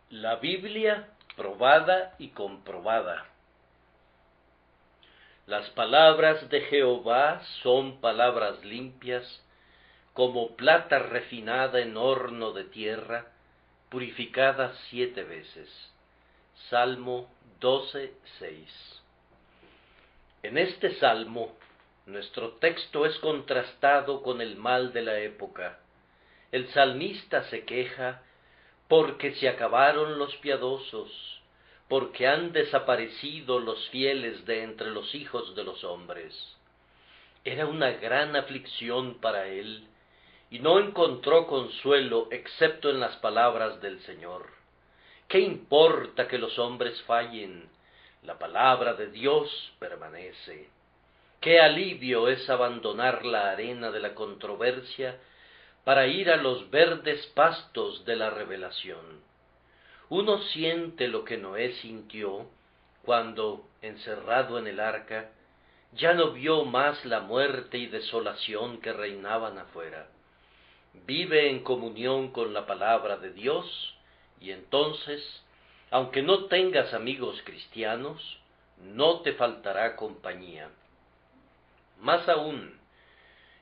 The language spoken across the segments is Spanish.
La Biblia probada y comprobada. Las palabras de Jehová son palabras limpias, como plata refinada en horno de tierra, purificada 7 veces. Salmo 12:6. En este salmo, nuestro texto es contrastado con el mal de la época. El salmista se queja porque se acabaron los piadosos, porque han desaparecido los fieles de entre los hijos de los hombres. Era una gran aflicción para él, y no encontró consuelo excepto en las palabras del Señor. ¿Qué importa que los hombres fallen? La palabra de Dios permanece. Qué alivio es abandonar la arena de la controversia para ir a los verdes pastos de la revelación. Uno siente lo que Noé sintió cuando, encerrado en el arca, ya no vio más la muerte y desolación que reinaban afuera. Vive en comunión con la palabra de Dios y entonces, aunque no tengas amigos cristianos, no te faltará compañía. Más aún,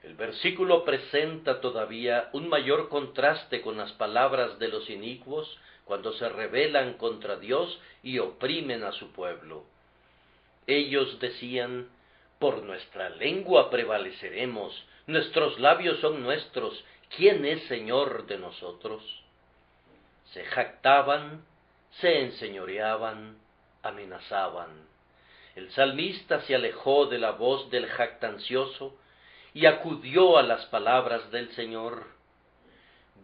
el versículo presenta todavía un mayor contraste con las palabras de los inicuos cuando se rebelan contra Dios y oprimen a su pueblo. Ellos decían: por nuestra lengua prevaleceremos, nuestros labios son nuestros, ¿quién es Señor de nosotros? Se jactaban, se enseñoreaban, amenazaban. El salmista se alejó de la voz del jactancioso y acudió a las palabras del Señor.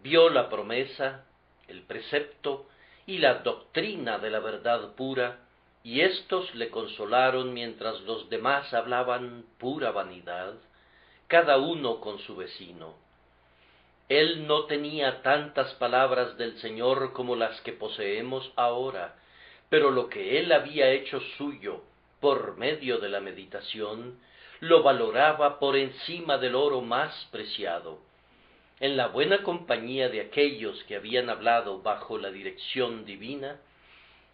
Vio la promesa, el precepto y la doctrina de la verdad pura, y éstos le consolaron mientras los demás hablaban pura vanidad, cada uno con su vecino. Él no tenía tantas palabras del Señor como las que poseemos ahora, pero lo que él había hecho suyo por medio de la meditación, lo valoraba por encima del oro más preciado. En la buena compañía de aquellos que habían hablado bajo la dirección divina,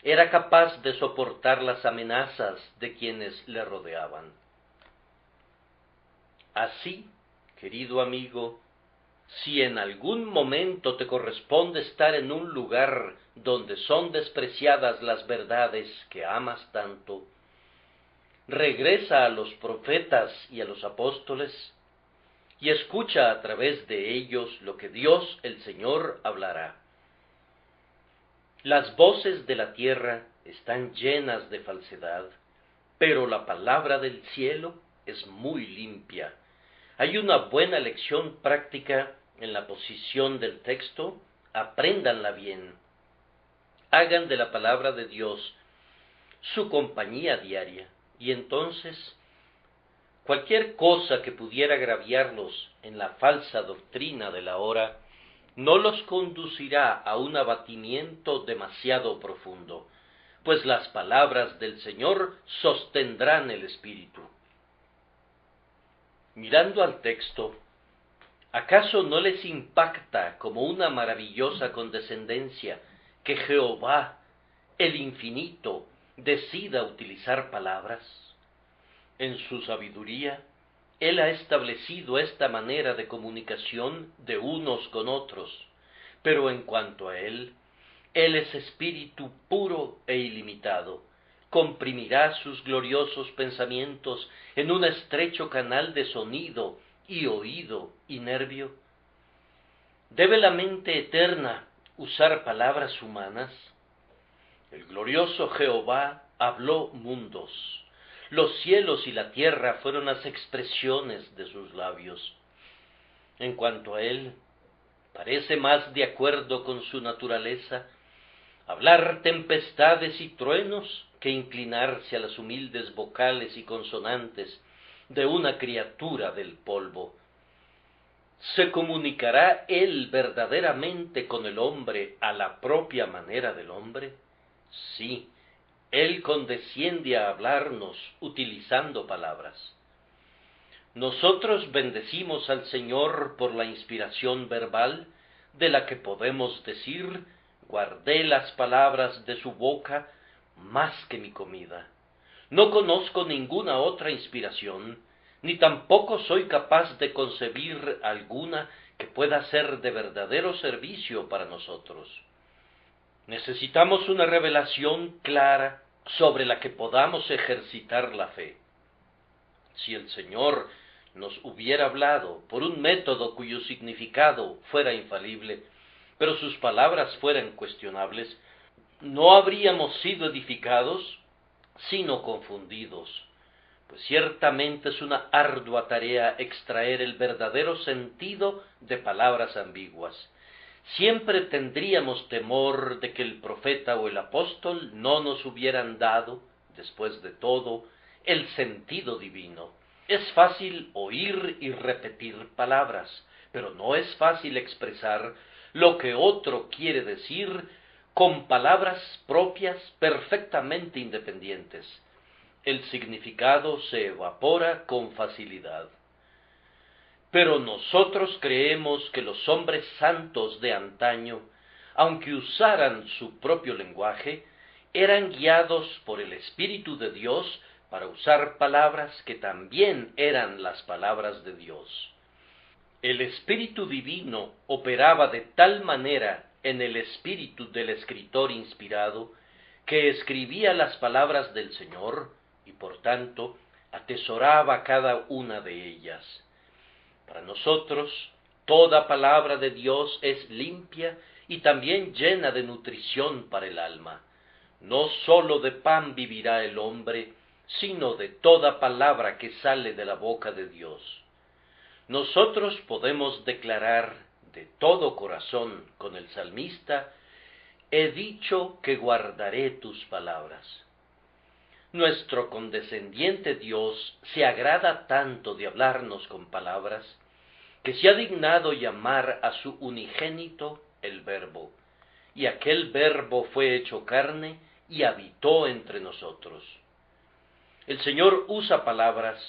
era capaz de soportar las amenazas de quienes le rodeaban. Así, querido amigo, si en algún momento te corresponde estar en un lugar donde son despreciadas las verdades que amas tanto, regresa a los profetas y a los apóstoles y escucha a través de ellos lo que Dios el Señor hablará. Las voces de la tierra están llenas de falsedad, pero la palabra del cielo es muy limpia. Hay una buena lección práctica en la posición del texto, apréndanla bien. Hagan de la palabra de Dios su compañía diaria, y entonces cualquier cosa que pudiera agraviarlos en la falsa doctrina de la hora no los conducirá a un abatimiento demasiado profundo, pues las palabras del Señor sostendrán el espíritu. Mirando al texto, ¿acaso no les impacta como una maravillosa condescendencia que Jehová, el infinito, decida utilizar palabras? En su sabiduría, Él ha establecido esta manera de comunicación de unos con otros, pero en cuanto a Él es espíritu puro e ilimitado. Comprimirá sus gloriosos pensamientos en un estrecho canal de sonido y oído y nervio. ¿Debe la mente eterna usar palabras humanas? El glorioso Jehová habló mundos. Los cielos y la tierra fueron las expresiones de sus labios. En cuanto a él, parece más de acuerdo con su naturaleza hablar tempestades y truenos que inclinarse a las humildes vocales y consonantes de una criatura del polvo. ¿Se comunicará él verdaderamente con el hombre a la propia manera del hombre? Sí, él condesciende a hablarnos utilizando palabras. Nosotros bendecimos al Señor por la inspiración verbal, de la que podemos decir: Guardé las palabras de su boca más que mi comida. No conozco ninguna otra inspiración, ni tampoco soy capaz de concebir alguna que pueda ser de verdadero servicio para nosotros. Necesitamos una revelación clara sobre la que podamos ejercitar la fe. Si el Señor nos hubiera hablado por un método cuyo significado fuera infalible, pero sus palabras fueran cuestionables, no habríamos sido edificados, sino confundidos, pues ciertamente es una ardua tarea extraer el verdadero sentido de palabras ambiguas. Siempre tendríamos temor de que el profeta o el apóstol no nos hubieran dado, después de todo, el sentido divino. Es fácil oír y repetir palabras, pero no es fácil expresar lo que otro quiere decir con palabras propias perfectamente independientes. El significado se evapora con facilidad. Pero nosotros creemos que los hombres santos de antaño, aunque usaran su propio lenguaje, eran guiados por el Espíritu de Dios para usar palabras que también eran las palabras de Dios. El Espíritu Divino operaba de tal manera en el espíritu del escritor inspirado, que escribía las palabras del Señor y por tanto atesoraba cada una de ellas. Para nosotros, toda palabra de Dios es limpia y también llena de nutrición para el alma. No sólo de pan vivirá el hombre, sino de toda palabra que sale de la boca de Dios. Nosotros podemos declarar de todo corazón con el salmista: he dicho que guardaré tus palabras. Nuestro condescendiente Dios se agrada tanto de hablarnos con palabras, que se ha dignado llamar a su unigénito el Verbo, y aquel Verbo fue hecho carne y habitó entre nosotros. El Señor usa palabras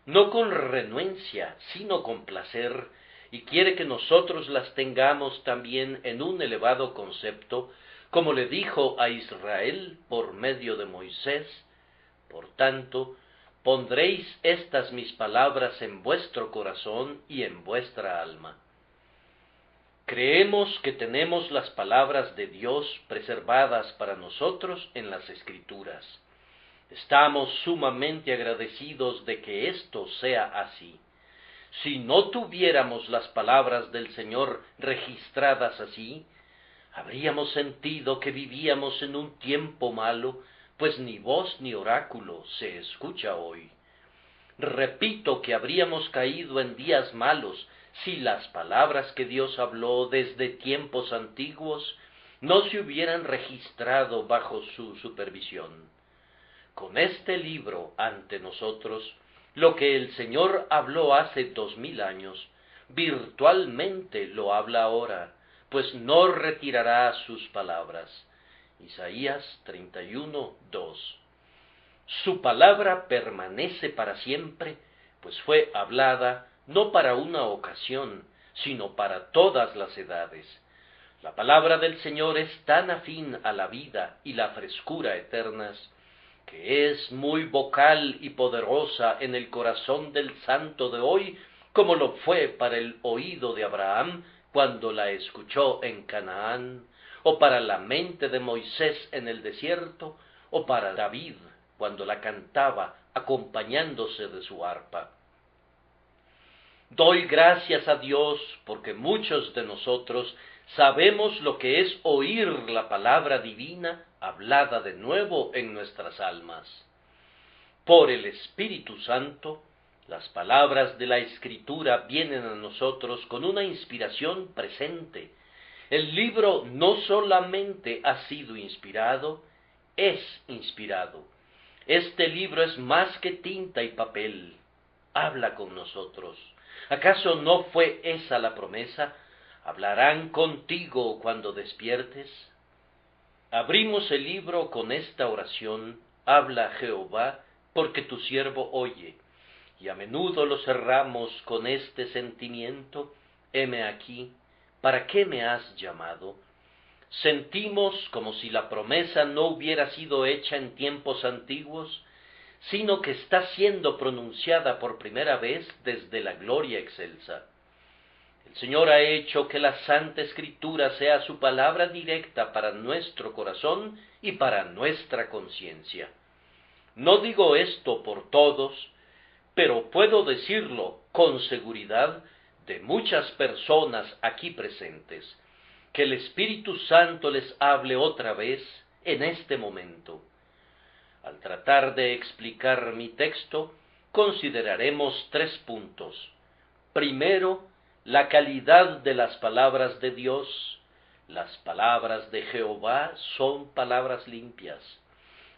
no con renuencia, sino con placer, y quiere que nosotros las tengamos también en un elevado concepto, como le dijo a Israel por medio de Moisés: por tanto, pondréis estas mis palabras en vuestro corazón y en vuestra alma. Creemos que tenemos las palabras de Dios preservadas para nosotros en las Escrituras. Estamos sumamente agradecidos de que esto sea así. Si no tuviéramos las palabras del Señor registradas así, habríamos sentido que vivíamos en un tiempo malo, pues ni voz ni oráculo se escucha hoy. Repito que habríamos caído en días malos si las palabras que Dios habló desde tiempos antiguos no se hubieran registrado bajo su supervisión. Con este libro ante nosotros, lo que el Señor habló hace 2000 años, virtualmente lo habla ahora, pues no retirará sus palabras. Isaías 31:2. Su palabra permanece para siempre, pues fue hablada no para una ocasión, sino para todas las edades. La palabra del Señor es tan afín a la vida y la frescura eternas, que es muy vocal y poderosa en el corazón del santo de hoy, como lo fue para el oído de Abraham cuando la escuchó en Canaán, o para la mente de Moisés en el desierto, o para David cuando la cantaba acompañándose de su arpa. Doy gracias a Dios porque muchos de nosotros sabemos lo que es oír la palabra divina hablada de nuevo en nuestras almas. Por el Espíritu Santo, las palabras de la Escritura vienen a nosotros con una inspiración presente. El libro no solamente ha sido inspirado, es inspirado. Este libro es más que tinta y papel. Habla con nosotros. ¿Acaso no fue esa la promesa? ¿Hablarán contigo cuando despiertes? Abrimos el libro con esta oración: habla Jehová, porque tu siervo oye. Y a menudo lo cerramos con este sentimiento: heme aquí, ¿para qué me has llamado? sentimos como si la promesa no hubiera sido hecha en tiempos antiguos, sino que está siendo pronunciada por primera vez desde la gloria excelsa. El Señor ha hecho que la Santa Escritura sea su palabra directa para nuestro corazón y para nuestra conciencia. No digo esto por todos, pero puedo decirlo con seguridad de muchas personas aquí presentes, que el Espíritu Santo les hable otra vez en este momento. Al tratar de explicar mi texto, consideraremos 3 puntos. Primero, la calidad de las palabras de Dios. Las palabras de Jehová son palabras limpias.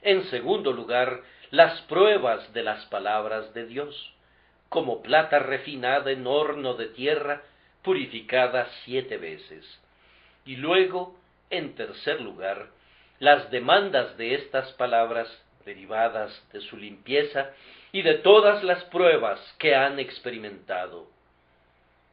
En segundo lugar, las pruebas de las palabras de Dios, como plata refinada en horno de tierra, purificada 7 veces. Y luego, en tercer lugar, las demandas de estas palabras derivadas de su limpieza y de todas las pruebas que han experimentado.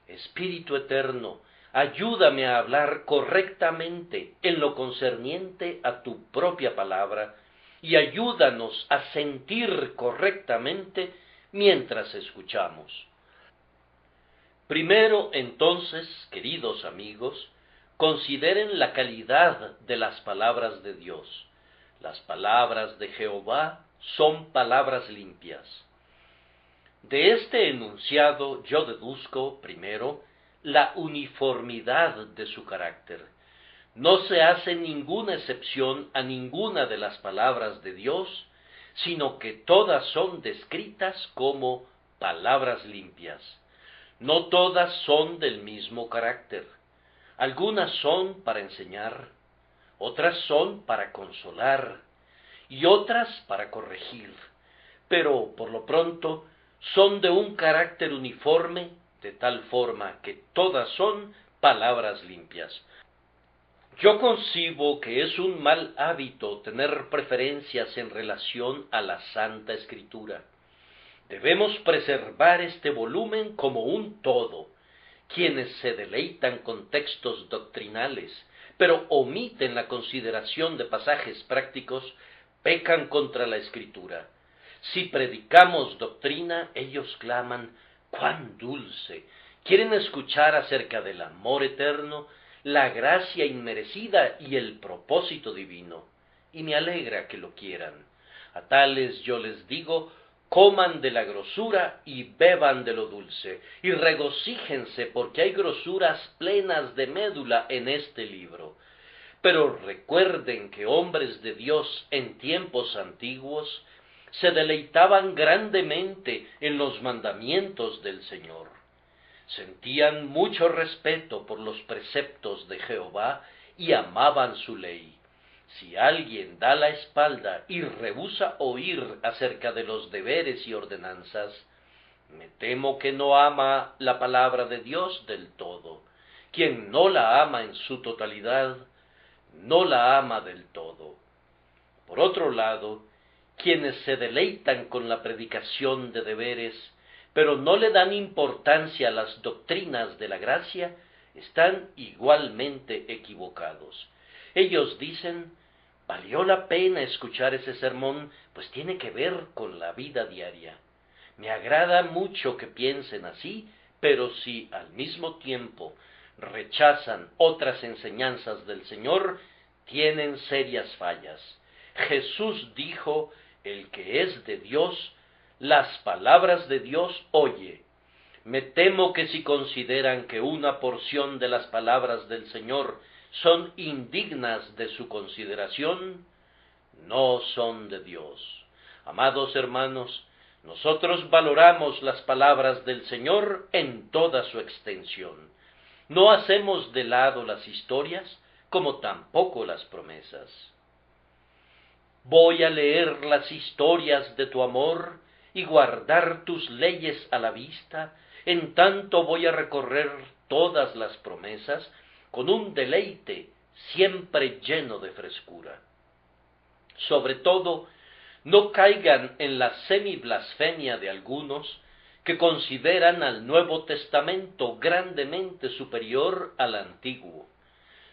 Espíritu eterno, ayúdame a hablar correctamente en lo concerniente a tu propia palabra y ayúdanos a sentir correctamente mientras escuchamos. Primero, entonces, queridos amigos, consideren la calidad de las palabras de Dios. Las palabras de Jehová son palabras limpias. De este enunciado yo deduzco, primero, la uniformidad de su carácter. No se hace ninguna excepción a ninguna de las palabras de Dios, sino que todas son descritas como palabras limpias. No todas son del mismo carácter. Algunas son para enseñar, otras son para consolar, y otras para corregir, pero por lo pronto son de un carácter uniforme, de tal forma que todas son palabras limpias. Yo concibo que es un mal hábito tener preferencias en relación a la Santa Escritura. Debemos preservar este volumen como un todo. Quienes se deleitan con textos doctrinales, pero omiten la consideración de pasajes prácticos, pecan contra la Escritura. Si predicamos doctrina, ellos claman, ¡cuán dulce! Quieren escuchar acerca del amor eterno, la gracia inmerecida y el propósito divino. Y me alegra que lo quieran. A tales yo les digo, coman de la grosura y beban de lo dulce, y regocíjense porque hay grosuras plenas de médula en este libro. Pero recuerden que hombres de Dios en tiempos antiguos se deleitaban grandemente en los mandamientos del Señor. Sentían mucho respeto por los preceptos de Jehová y amaban su ley. Si alguien da la espalda y rehúsa oír acerca de los deberes y ordenanzas, me temo que no ama la palabra de Dios del todo. Quien no la ama en su totalidad, no la ama del todo. Por otro lado, quienes se deleitan con la predicación de deberes, pero no le dan importancia a las doctrinas de la gracia, están igualmente equivocados. Ellos dicen, valió la pena escuchar ese sermón, pues tiene que ver con la vida diaria. Me agrada mucho que piensen así, pero si al mismo tiempo rechazan otras enseñanzas del Señor, tienen serias fallas. Jesús dijo, el que es de Dios, las palabras de Dios oye. Me temo que si consideran que una porción de las palabras del Señor son indignas de su consideración, no son de Dios. Amados hermanos, nosotros valoramos las palabras del Señor en toda su extensión. No hacemos de lado las historias, como tampoco las promesas. Voy a leer las historias de tu amor y guardar tus leyes a la vista, en tanto voy a recorrer todas las promesas con un deleite siempre lleno de frescura. Sobre todo, no caigan en la semiblasfemia de algunos que consideran al Nuevo Testamento grandemente superior al Antiguo.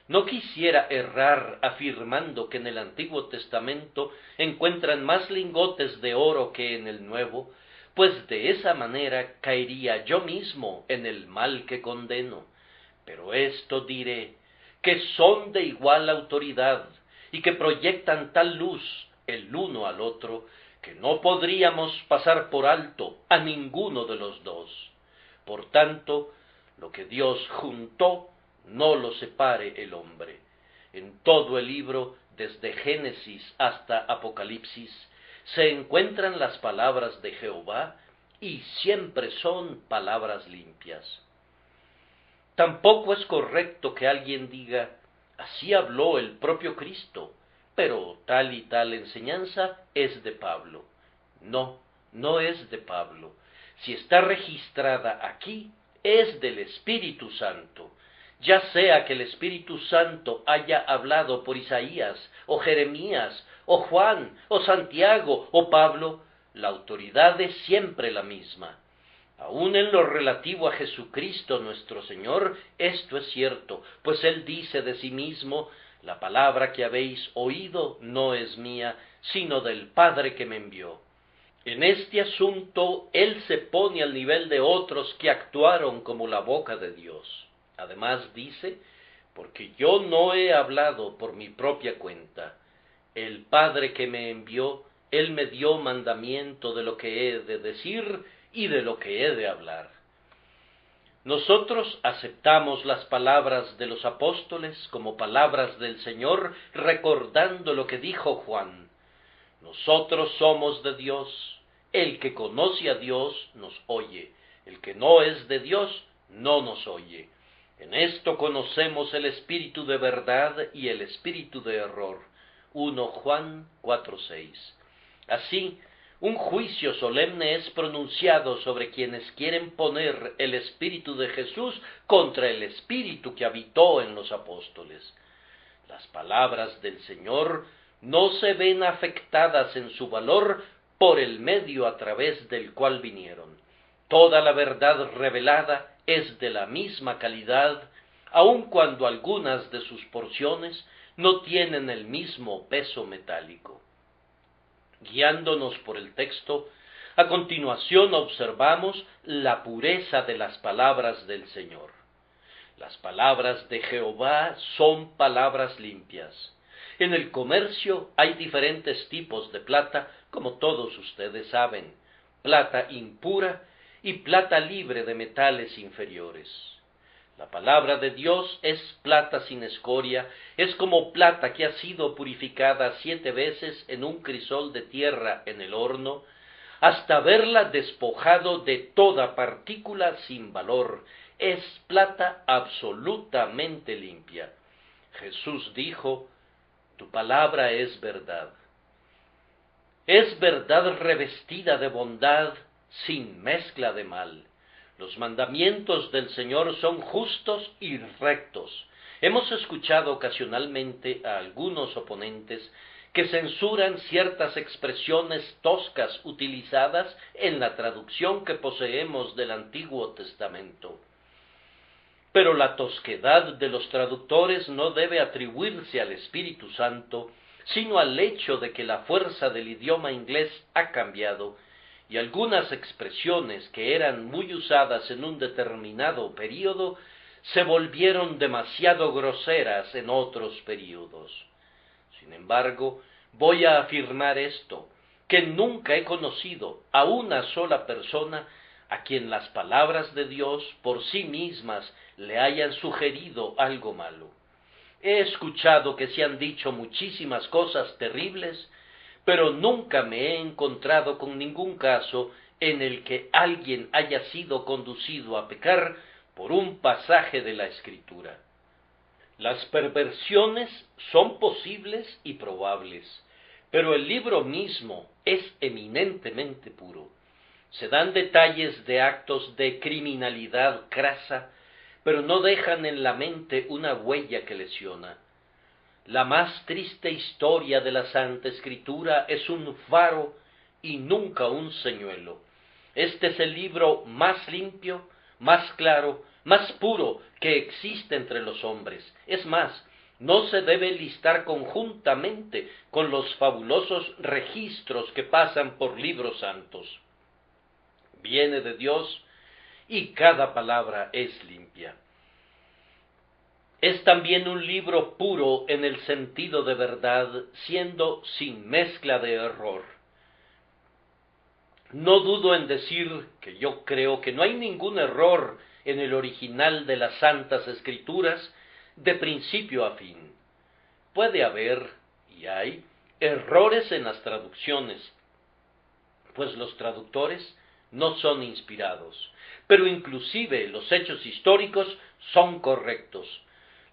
No quisiera errar afirmando que en el Antiguo Testamento encuentran más lingotes de oro que en el Nuevo, pues de esa manera caería yo mismo en el mal que condeno. Pero esto diré, que son de igual autoridad y que proyectan tal luz el uno al otro, que no podríamos pasar por alto a ninguno de los dos. Por tanto, lo que Dios juntó, no lo separe el hombre. En todo el libro, desde Génesis hasta Apocalipsis, se encuentran las palabras de Jehová, y siempre son palabras limpias. Tampoco es correcto que alguien diga, así habló el propio Cristo, pero tal y tal enseñanza es de Pablo. No, no es de Pablo. Si está registrada aquí, es del Espíritu Santo. Ya sea que el Espíritu Santo haya hablado por Isaías, o Jeremías, o Juan, o Santiago, o Pablo, la autoridad es siempre la misma. Aun en lo relativo a Jesucristo nuestro Señor, esto es cierto, pues Él dice de sí mismo, la palabra que habéis oído no es mía, sino del Padre que me envió. En este asunto, Él se pone al nivel de otros que actuaron como la boca de Dios. Además dice, porque yo no he hablado por mi propia cuenta. El Padre que me envió, Él me dio mandamiento de lo que he de decir y de lo que he de hablar. Nosotros aceptamos las palabras de los apóstoles como palabras del Señor, recordando lo que dijo Juan. Nosotros somos de Dios. El que conoce a Dios nos oye. El que no es de Dios no nos oye. En esto conocemos el espíritu de verdad y el espíritu de error. 1 Juan 4:6. Así, un juicio solemne es pronunciado sobre quienes quieren poner el espíritu de Jesús contra el espíritu que habitó en los apóstoles. Las palabras del Señor no se ven afectadas en su valor por el medio a través del cual vinieron. Toda la verdad revelada es de la misma calidad, aun cuando algunas de sus porciones no tienen el mismo peso metálico. Guiándonos por el texto, a continuación observamos la pureza de las palabras del Señor. Las palabras de Jehová son palabras limpias. En el comercio hay diferentes tipos de plata, como todos ustedes saben, plata impura y plata libre de metales inferiores. La palabra de Dios es plata sin escoria, es como plata que ha sido purificada 7 veces en un crisol de tierra en el horno, hasta verla despojado de toda partícula sin valor. Es plata absolutamente limpia. Jesús dijo, tu palabra es verdad. Es verdad revestida de bondad, sin mezcla de mal. Los mandamientos del Señor son justos y rectos. Hemos escuchado ocasionalmente a algunos oponentes que censuran ciertas expresiones toscas utilizadas en la traducción que poseemos del Antiguo Testamento. Pero la tosquedad de los traductores no debe atribuirse al Espíritu Santo, sino al hecho de que la fuerza del idioma inglés ha cambiado, y algunas expresiones que eran muy usadas en un determinado período se volvieron demasiado groseras en otros períodos. Sin embargo, voy a afirmar esto, que nunca he conocido a una sola persona a quien las palabras de Dios por sí mismas le hayan sugerido algo malo. He escuchado que se han dicho muchísimas cosas terribles, pero nunca me he encontrado con ningún caso en el que alguien haya sido conducido a pecar por un pasaje de la Escritura. Las perversiones son posibles y probables, pero el libro mismo es eminentemente puro. Se dan detalles de actos de criminalidad crasa, pero no dejan en la mente una huella que lesiona. La más triste historia de la Santa Escritura es un faro y nunca un señuelo. Este es el libro más limpio, más claro, más puro que existe entre los hombres. Es más, no se debe listar conjuntamente con los fabulosos registros que pasan por libros santos. Viene de Dios y cada palabra es limpia. Es también un libro puro en el sentido de verdad, siendo sin mezcla de error. No dudo en decir que yo creo que no hay ningún error en el original de las Santas Escrituras de principio a fin. Puede haber, y hay, errores en las traducciones, pues los traductores no son inspirados, pero inclusive los hechos históricos son correctos.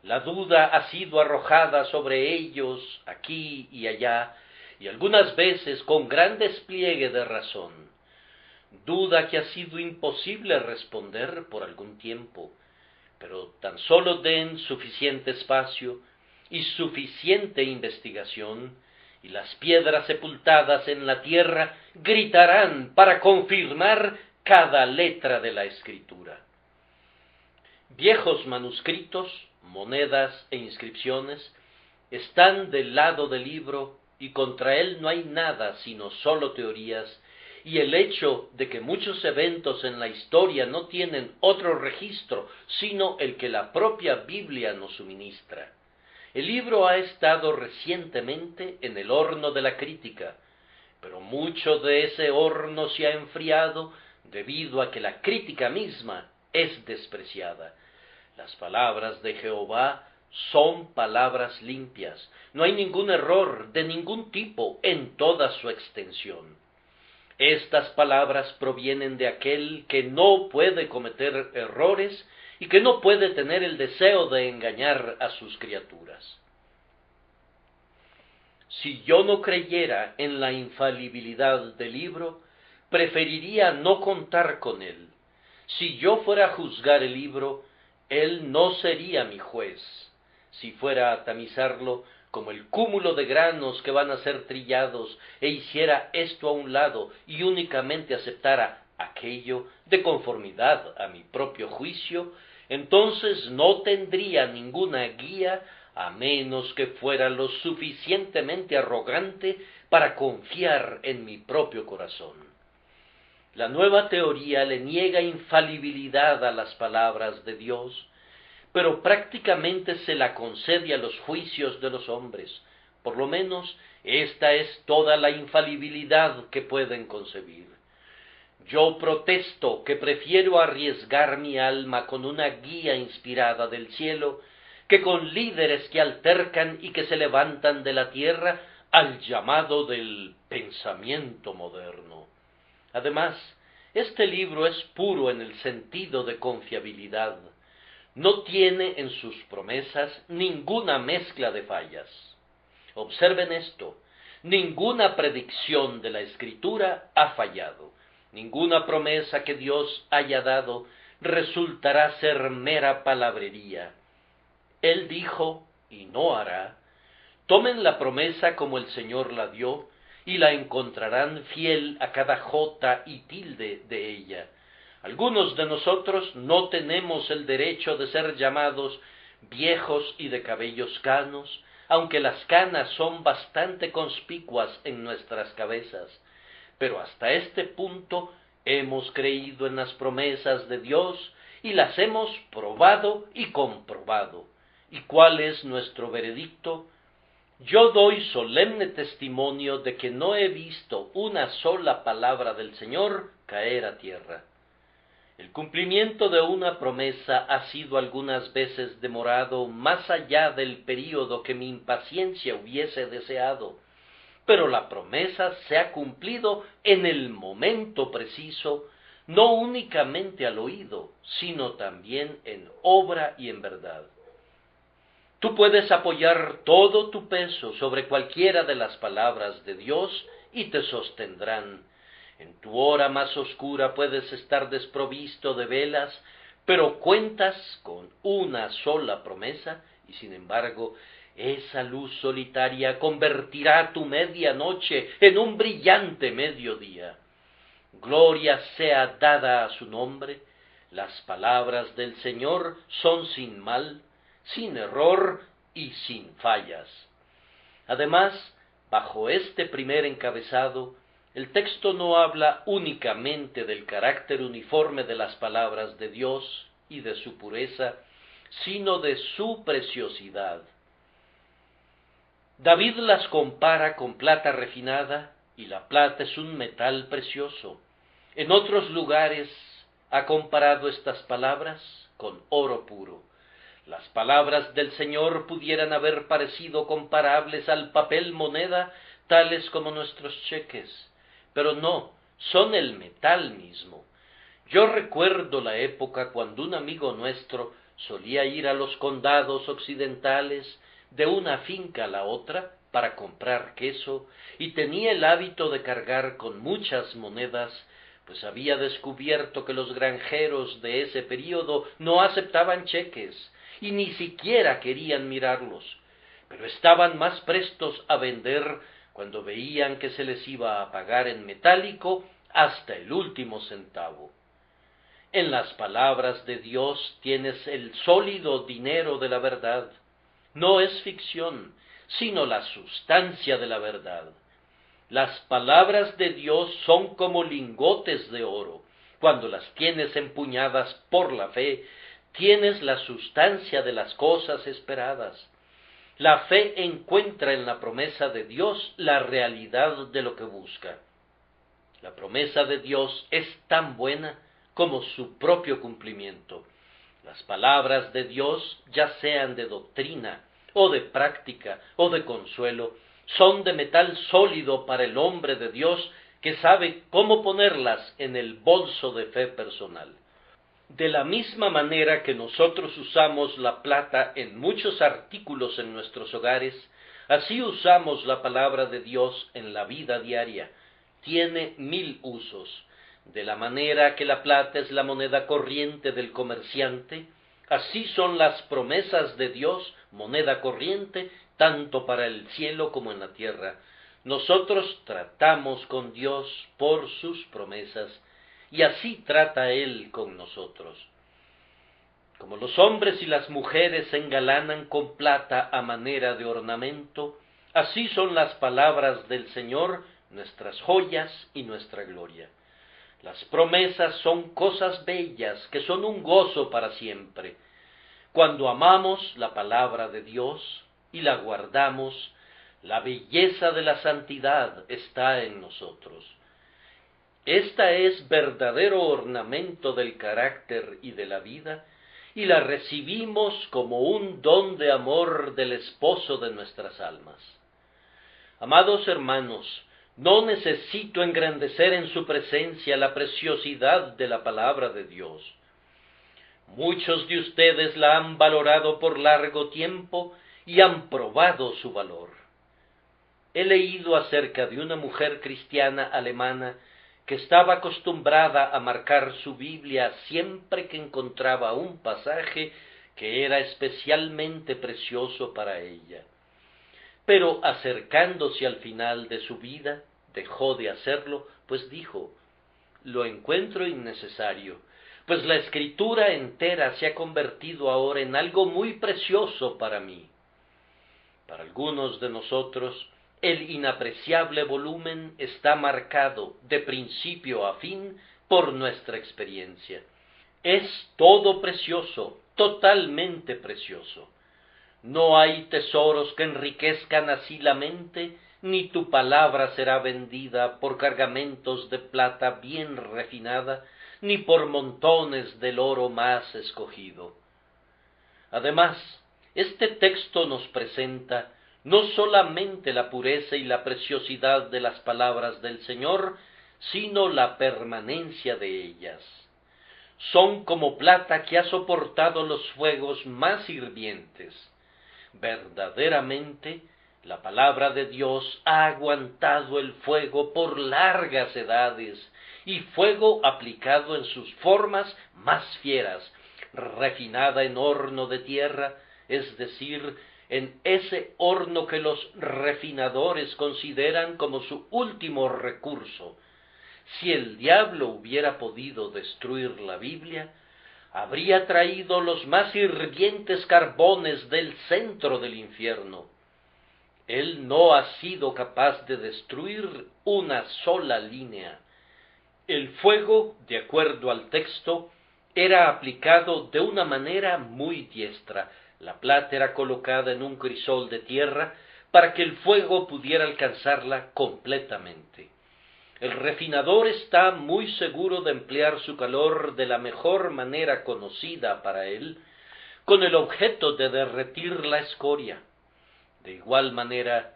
La duda ha sido arrojada sobre ellos aquí y allá, y algunas veces con gran despliegue de razón. Duda que ha sido imposible responder por algún tiempo, pero tan solo den suficiente espacio y suficiente investigación, y las piedras sepultadas en la tierra gritarán para confirmar cada letra de la Escritura. Viejos manuscritos, monedas e inscripciones están del lado del libro y contra él no hay nada sino solo teorías, y el hecho de que muchos eventos en la historia no tienen otro registro sino el que la propia Biblia nos suministra. El libro ha estado recientemente en el horno de la crítica, pero mucho de ese horno se ha enfriado debido a que la crítica misma es despreciada. Las palabras de Jehová son palabras limpias, no hay ningún error de ningún tipo en toda su extensión. Estas palabras provienen de aquel que no puede cometer errores y que no puede tener el deseo de engañar a sus criaturas. Si yo no creyera en la infalibilidad del libro, preferiría no contar con él. Si yo fuera a juzgar el libro, él no sería mi juez. Si fuera a tamizarlo como el cúmulo de granos que van a ser trillados, e hiciera esto a un lado y únicamente aceptara aquello de conformidad a mi propio juicio, entonces no tendría ninguna guía a menos que fuera lo suficientemente arrogante para confiar en mi propio corazón. La nueva teoría le niega infalibilidad a las palabras de Dios, pero prácticamente se la concede a los juicios de los hombres. Por lo menos esta es toda la infalibilidad que pueden concebir. Yo protesto que prefiero arriesgar mi alma con una guía inspirada del cielo que con líderes que altercan y que se levantan de la tierra al llamado del pensamiento moderno. Además, este libro es puro en el sentido de confiabilidad. No tiene en sus promesas ninguna mezcla de fallas. Observen esto, ninguna predicción de la Escritura ha fallado, ninguna promesa que Dios haya dado resultará ser mera palabrería. Él dijo, y no hará. Tomen la promesa como el Señor la dio, y la encontrarán fiel a cada jota y tilde de ella. Algunos de nosotros no tenemos el derecho de ser llamados viejos y de cabellos canos, aunque las canas son bastante conspicuas en nuestras cabezas. Pero hasta este punto hemos creído en las promesas de Dios y las hemos probado y comprobado. ¿Y cuál es nuestro veredicto? Yo doy solemne testimonio de que no he visto una sola palabra del Señor caer a tierra. El cumplimiento de una promesa ha sido algunas veces demorado más allá del período que mi impaciencia hubiese deseado, pero la promesa se ha cumplido en el momento preciso, no únicamente al oído, sino también en obra y en verdad. Tú puedes apoyar todo tu peso sobre cualquiera de las palabras de Dios y te sostendrán. En tu hora más oscura puedes estar desprovisto de velas, pero cuentas con una sola promesa y sin embargo esa luz solitaria convertirá tu medianoche en un brillante mediodía. Gloria sea dada a su nombre. Las palabras del Señor son sin mal, sin error y sin fallas. Además, bajo este primer encabezado, el texto no habla únicamente del carácter uniforme de las palabras de Dios y de su pureza, sino de su preciosidad. David las compara con plata refinada, y la plata es un metal precioso. En otros lugares ha comparado estas palabras con oro puro. Las palabras del Señor pudieran haber parecido comparables al papel moneda, tales como nuestros cheques, pero no, son el metal mismo. Yo recuerdo la época cuando un amigo nuestro solía ir a los condados occidentales de una finca a la otra para comprar queso, y tenía el hábito de cargar con muchas monedas, pues había descubierto que los granjeros de ese período no aceptaban cheques, y ni siquiera querían mirarlos, pero estaban más prestos a vender cuando veían que se les iba a pagar en metálico hasta el último centavo. En las palabras de Dios tienes el sólido dinero de la verdad. No es ficción, sino la sustancia de la verdad. Las palabras de Dios son como lingotes de oro. Cuando las tienes empuñadas por la fe, tienes la sustancia de las cosas esperadas. La fe encuentra en la promesa de Dios la realidad de lo que busca. La promesa de Dios es tan buena como su propio cumplimiento. Las palabras de Dios, ya sean de doctrina, o de práctica, o de consuelo, son de metal sólido para el hombre de Dios que sabe cómo ponerlas en el bolso de fe personal. De la misma manera que nosotros usamos la plata en muchos artículos en nuestros hogares, así usamos la palabra de Dios en la vida diaria. Tiene 1000 usos. De la manera que la plata es la moneda corriente del comerciante, así son las promesas de Dios moneda corriente, tanto para el cielo como en la tierra. Nosotros tratamos con Dios por sus promesas, y así trata Él con nosotros. Como los hombres y las mujeres se engalanan con plata a manera de ornamento, así son las palabras del Señor nuestras joyas y nuestra gloria. Las promesas son cosas bellas que son un gozo para siempre. Cuando amamos la palabra de Dios y la guardamos, la belleza de la santidad está en nosotros. Esta es verdadero ornamento del carácter y de la vida, y la recibimos como un don de amor del esposo de nuestras almas. Amados hermanos, no necesito engrandecer en su presencia la preciosidad de la palabra de Dios. Muchos de ustedes la han valorado por largo tiempo y han probado su valor. He leído acerca de una mujer cristiana alemana que estaba acostumbrada a marcar su Biblia siempre que encontraba un pasaje que era especialmente precioso para ella. Pero acercándose al final de su vida, dejó de hacerlo, pues dijo: lo encuentro innecesario, pues la Escritura entera se ha convertido ahora en algo muy precioso para mí. Para algunos de nosotros, el inapreciable volumen está marcado de principio a fin por nuestra experiencia. Es todo precioso, totalmente precioso. No hay tesoros que enriquezcan así la mente, ni tu palabra será vendida por cargamentos de plata bien refinada, ni por montones del oro más escogido. Además, este texto nos presenta no solamente la pureza y la preciosidad de las palabras del Señor, sino la permanencia de ellas. Son como plata que ha soportado los fuegos más hirvientes. Verdaderamente, la palabra de Dios ha aguantado el fuego por largas edades, y fuego aplicado en sus formas más fieras, refinada en horno de tierra, es decir, en ese horno que los refinadores consideran como su último recurso. Si el diablo hubiera podido destruir la Biblia, habría traído los más hirvientes carbones del centro del infierno. Él no ha sido capaz de destruir una sola línea. El fuego, de acuerdo al texto, era aplicado de una manera muy diestra. La plata era colocada en un crisol de tierra para que el fuego pudiera alcanzarla completamente. El refinador está muy seguro de emplear su calor de la mejor manera conocida para él, con el objeto de derretir la escoria. De igual manera,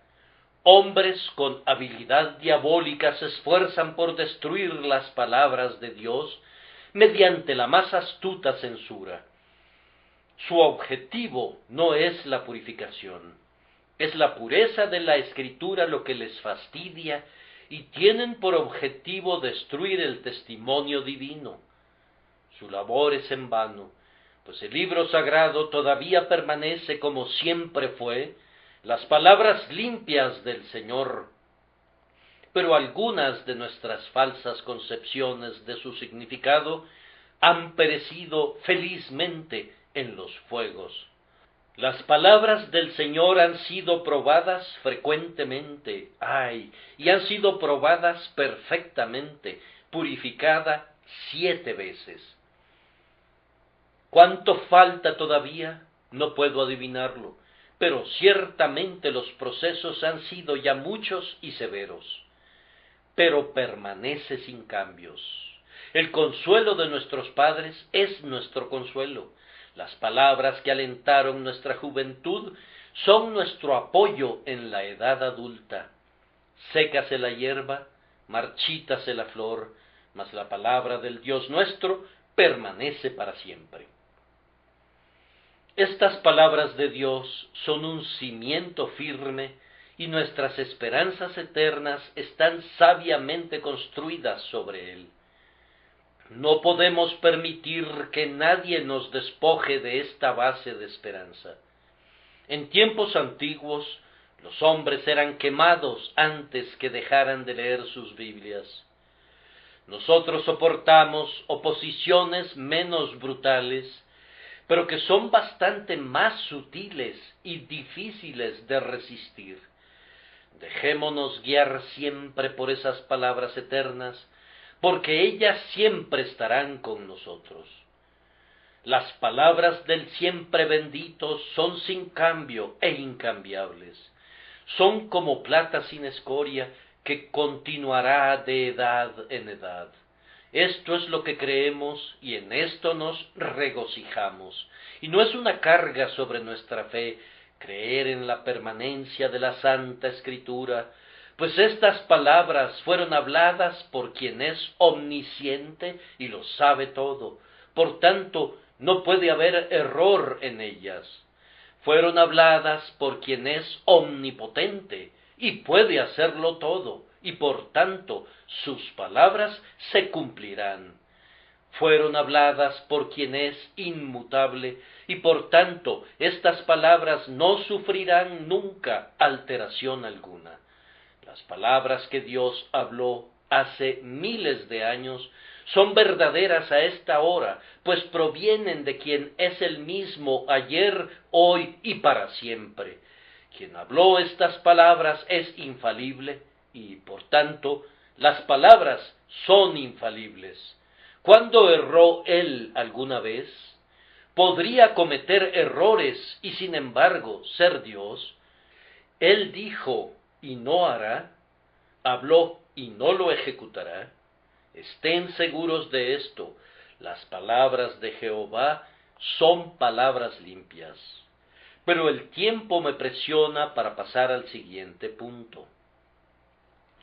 hombres con habilidad diabólica se esfuerzan por destruir las palabras de Dios mediante la más astuta censura. Su objetivo no es la purificación, es la pureza de la Escritura lo que les fastidia, y tienen por objetivo destruir el testimonio divino. Su labor es en vano, pues el libro sagrado todavía permanece como siempre fue, las palabras limpias del Señor. Pero algunas de nuestras falsas concepciones de su significado han perecido felizmente en los fuegos. Las palabras del Señor han sido probadas frecuentemente, y han sido probadas perfectamente, purificada 7 veces. ¿Cuánto falta todavía? No puedo adivinarlo, pero ciertamente los procesos han sido ya muchos y severos. Pero permanece sin cambios. El consuelo de nuestros padres es nuestro consuelo. Las palabras que alentaron nuestra juventud son nuestro apoyo en la edad adulta. Sécase la hierba, marchítase la flor, mas la palabra del Dios nuestro permanece para siempre. Estas palabras de Dios son un cimiento firme y nuestras esperanzas eternas están sabiamente construidas sobre él. No podemos permitir que nadie nos despoje de esta base de esperanza. En tiempos antiguos, los hombres eran quemados antes que dejaran de leer sus Biblias. Nosotros soportamos oposiciones menos brutales, pero que son bastante más sutiles y difíciles de resistir. Dejémonos guiar siempre por esas palabras eternas, porque ellas siempre estarán con nosotros. Las palabras del siempre bendito son sin cambio e incambiables. Son como plata sin escoria que continuará de edad en edad. Esto es lo que creemos y en esto nos regocijamos. Y no es una carga sobre nuestra fe creer en la permanencia de la Santa Escritura, pues estas palabras fueron habladas por quien es omnisciente y lo sabe todo. Por tanto, no puede haber error en ellas. Fueron habladas por quien es omnipotente y puede hacerlo todo, y por tanto sus palabras se cumplirán. Fueron habladas por quien es inmutable, y por tanto estas palabras no sufrirán nunca alteración alguna. Las palabras que Dios habló hace miles de años son verdaderas a esta hora, pues provienen de quien es el mismo ayer, hoy y para siempre. Quien habló estas palabras es infalible y, por tanto, las palabras son infalibles. ¿Cuándo erró él alguna vez? ¿Podría cometer errores y sin embargo ser Dios? Él dijo y no hará, habló y no lo ejecutará. Estén seguros de esto, las palabras de Jehová son palabras limpias. Pero el tiempo me presiona para pasar al siguiente punto.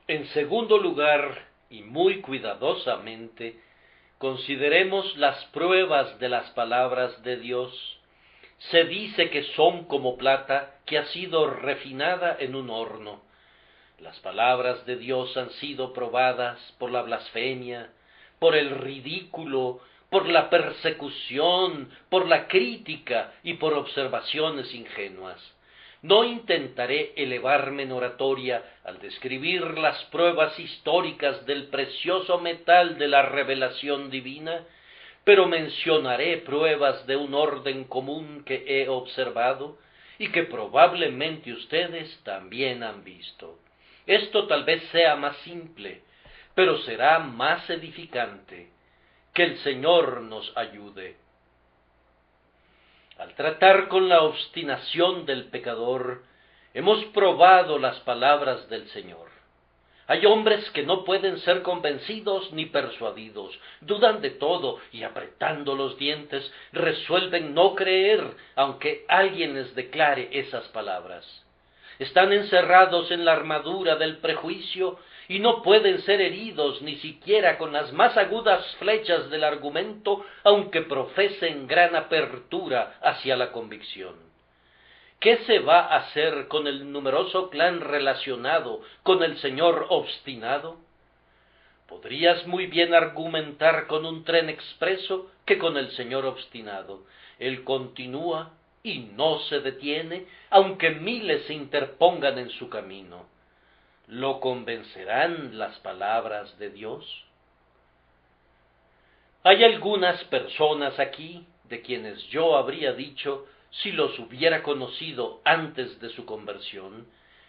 En segundo lugar, y muy cuidadosamente, consideremos las pruebas de las palabras de Dios. Se dice que son como plata que ha sido refinada en un horno. Las palabras de Dios han sido probadas por la blasfemia, por el ridículo, por la persecución, por la crítica y por observaciones ingenuas. No intentaré elevarme en oratoria al describir las pruebas históricas del precioso metal de la revelación divina, pero mencionaré pruebas de un orden común que he observado y que probablemente ustedes también han visto. Esto tal vez sea más simple, pero será más edificante. Que el Señor nos ayude. Al tratar con la obstinación del pecador, hemos probado las palabras del Señor. Hay hombres que no pueden ser convencidos ni persuadidos, dudan de todo y apretando los dientes resuelven no creer aunque alguien les declare esas palabras. Están encerrados en la armadura del prejuicio y no pueden ser heridos ni siquiera con las más agudas flechas del argumento, aunque profesen gran apertura hacia la convicción. ¿Qué se va a hacer con el numeroso clan relacionado con el señor obstinado? Podrías muy bien argumentar con un tren expreso que con el señor obstinado. Él continúa y no se detiene, aunque miles se interpongan en su camino. ¿Lo convencerán las palabras de Dios? Hay algunas personas aquí de quienes yo habría dicho, si los hubiera conocido antes de su conversión,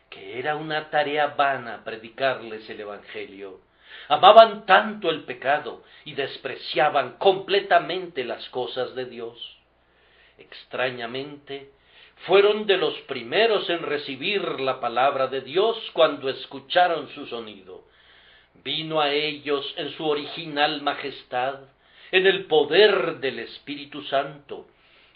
que era una tarea vana predicarles el Evangelio. Amaban tanto el pecado y despreciaban completamente las cosas de Dios. Extrañamente, fueron de los primeros en recibir la palabra de Dios cuando escucharon su sonido. Vino a ellos en su original majestad, en el poder del Espíritu Santo.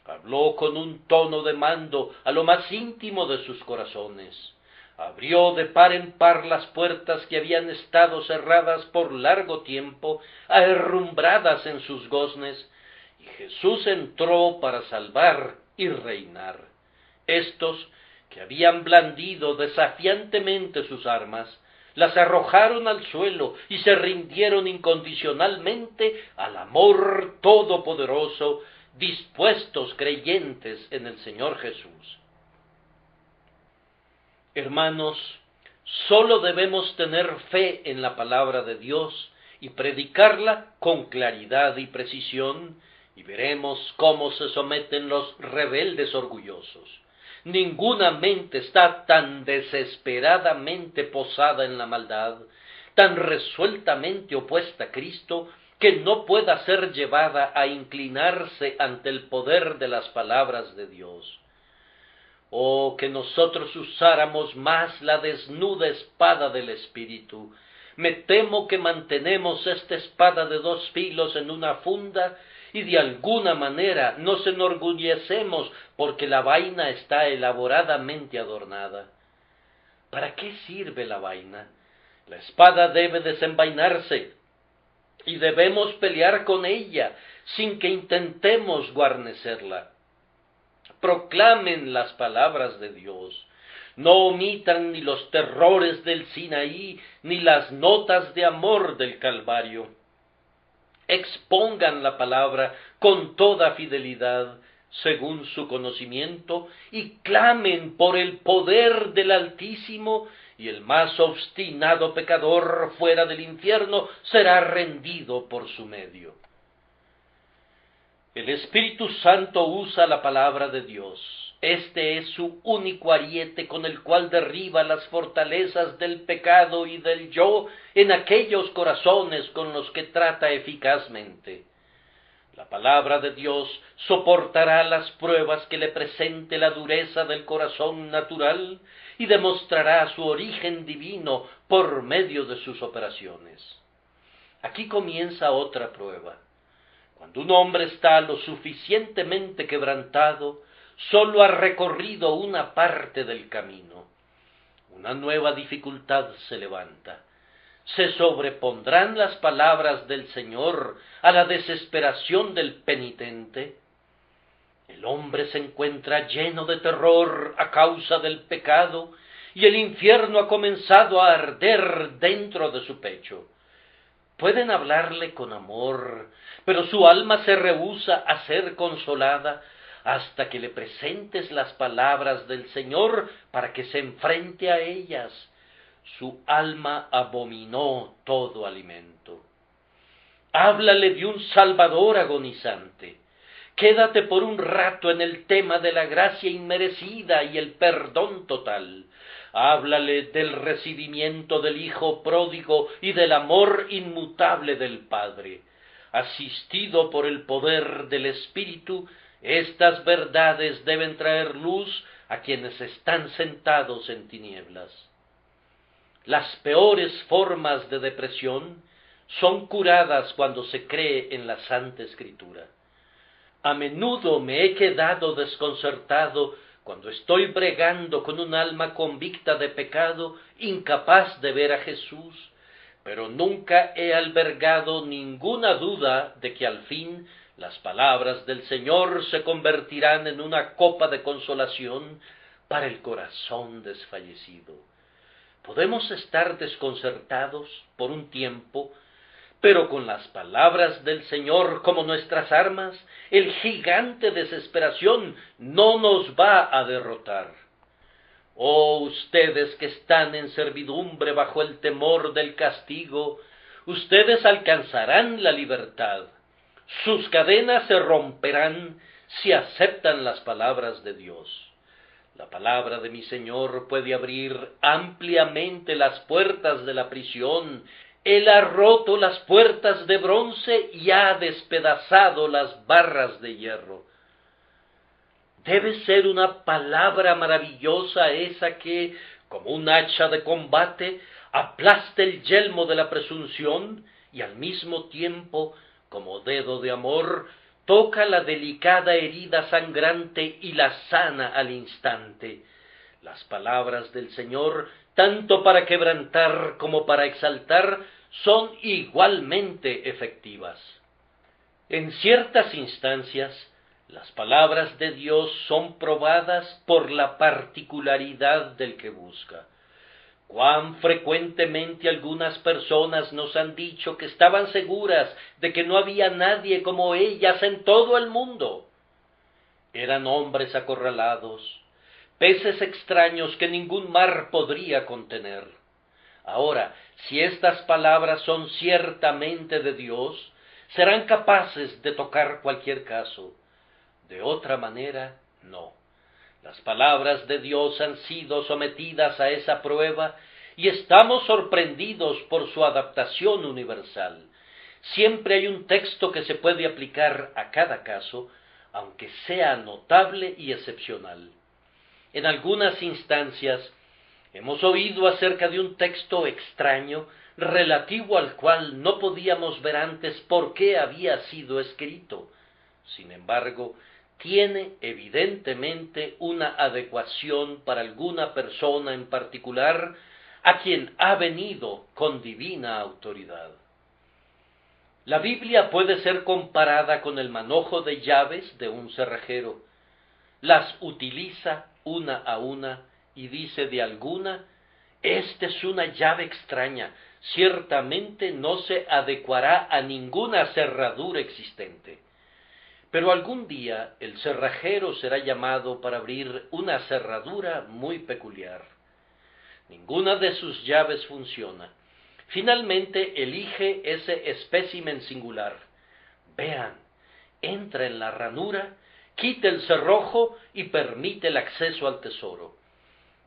Habló con un tono de mando a lo más íntimo de sus corazones. Abrió de par en par las puertas que habían estado cerradas por largo tiempo, herrumbradas en sus goznes, y Jesús entró para salvar y reinar. Estos, que habían blandido desafiantemente sus armas, las arrojaron al suelo y se rindieron incondicionalmente al amor todopoderoso, dispuestos creyentes en el Señor Jesús. Hermanos, sólo debemos tener fe en la palabra de Dios y predicarla con claridad y precisión, y veremos cómo se someten los rebeldes orgullosos. Ninguna mente está tan desesperadamente posada en la maldad, tan resueltamente opuesta a Cristo, que no pueda ser llevada a inclinarse ante el poder de las palabras de Dios. Oh, que nosotros usáramos más la desnuda espada del Espíritu. Me temo que mantenemos esta espada de dos filos en una funda y de alguna manera nos enorgullecemos porque la vaina está elaboradamente adornada. ¿Para qué sirve la vaina? La espada debe desenvainarse y debemos pelear con ella sin que intentemos guarnecerla. Proclamen las palabras de Dios. No omitan ni los terrores del Sinaí, ni las notas de amor del Calvario. Expongan la palabra con toda fidelidad, según su conocimiento, y clamen por el poder del Altísimo, y el más obstinado pecador fuera del infierno será rendido por su medio. El Espíritu Santo usa la palabra de Dios. Este es su único ariete con el cual derriba las fortalezas del pecado y del yo en aquellos corazones con los que trata eficazmente. La palabra de Dios soportará las pruebas que le presente la dureza del corazón natural y demostrará su origen divino por medio de sus operaciones. Aquí comienza otra prueba. Cuando un hombre está lo suficientemente quebrantado, sólo ha recorrido una parte del camino. Una nueva dificultad se levanta. ¿Se sobrepondrán las palabras del Señor a la desesperación del penitente? El hombre se encuentra lleno de terror a causa del pecado, y el infierno ha comenzado a arder dentro de su pecho. Pueden hablarle con amor, pero su alma se rehúsa a ser consolada hasta que le presentes las palabras del Señor para que se enfrente a ellas. Su alma abominó todo alimento. Háblale de un Salvador agonizante. Quédate por un rato en el tema de la gracia inmerecida y el perdón total. Háblale del recibimiento del Hijo pródigo y del amor inmutable del Padre. Asistido por el poder del Espíritu, estas verdades deben traer luz a quienes están sentados en tinieblas. Las peores formas de depresión son curadas cuando se cree en la Santa Escritura. A menudo me he quedado desconcertado cuando estoy bregando con un alma convicta de pecado, incapaz de ver a Jesús, pero nunca he albergado ninguna duda de que al fin las palabras del Señor se convertirán en una copa de consolación para el corazón desfallecido. Podemos estar desconcertados por un tiempo, pero con las palabras del Señor como nuestras armas, el gigante desesperación no nos va a derrotar. Oh, ustedes que están en servidumbre bajo el temor del castigo, ustedes alcanzarán la libertad. Sus cadenas se romperán si aceptan las palabras de Dios. La palabra de mi Señor puede abrir ampliamente las puertas de la prisión. Él ha roto las puertas de bronce y ha despedazado las barras de hierro. Debe ser una palabra maravillosa esa que, como un hacha de combate, aplasta el yelmo de la presunción y al mismo tiempo, como dedo de amor, toca la delicada herida sangrante y la sana al instante. Las palabras del Señor, tanto para quebrantar como para exaltar, son igualmente efectivas. En ciertas instancias, las palabras de Dios son probadas por la particularidad del que busca. Cuán frecuentemente algunas personas nos han dicho que estaban seguras de que no había nadie como ellas en todo el mundo. Eran hombres acorralados, peces extraños que ningún mar podría contener. Ahora, si estas palabras son ciertamente de Dios, serán capaces de tocar cualquier caso. De otra manera, no. Las palabras de Dios han sido sometidas a esa prueba y estamos sorprendidos por su adaptación universal. Siempre hay un texto que se puede aplicar a cada caso, aunque sea notable y excepcional. En algunas instancias hemos oído acerca de un texto extraño relativo al cual no podíamos ver antes por qué había sido escrito. Sin embargo, tiene evidentemente una adecuación para alguna persona en particular a quien ha venido con divina autoridad. La Biblia puede ser comparada con el manojo de llaves de un cerrajero. Las utiliza una a una y dice de alguna: esta es una llave extraña, ciertamente no se adecuará a ninguna cerradura existente. Pero algún día el cerrajero será llamado para abrir una cerradura muy peculiar. Ninguna de sus llaves funciona. Finalmente elige ese espécimen singular. Vean, entra en la ranura, quita el cerrojo y permite el acceso al tesoro.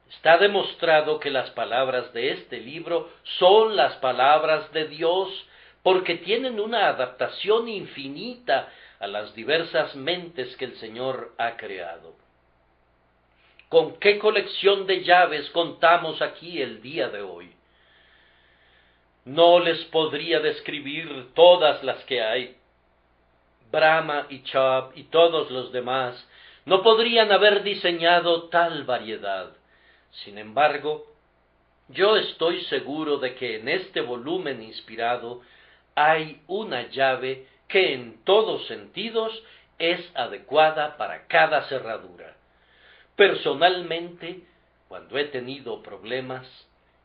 Está demostrado que las palabras de este libro son las palabras de Dios, porque tienen una adaptación infinita a las diversas mentes que el Señor ha creado. ¿Con qué colección de llaves contamos aquí el día de hoy? No les podría describir todas las que hay. Brahma y Chubb y todos los demás no podrían haber diseñado tal variedad. Sin embargo, yo estoy seguro de que en este volumen inspirado hay una llave que en todos sentidos es adecuada para cada cerradura. Personalmente, cuando he tenido problemas,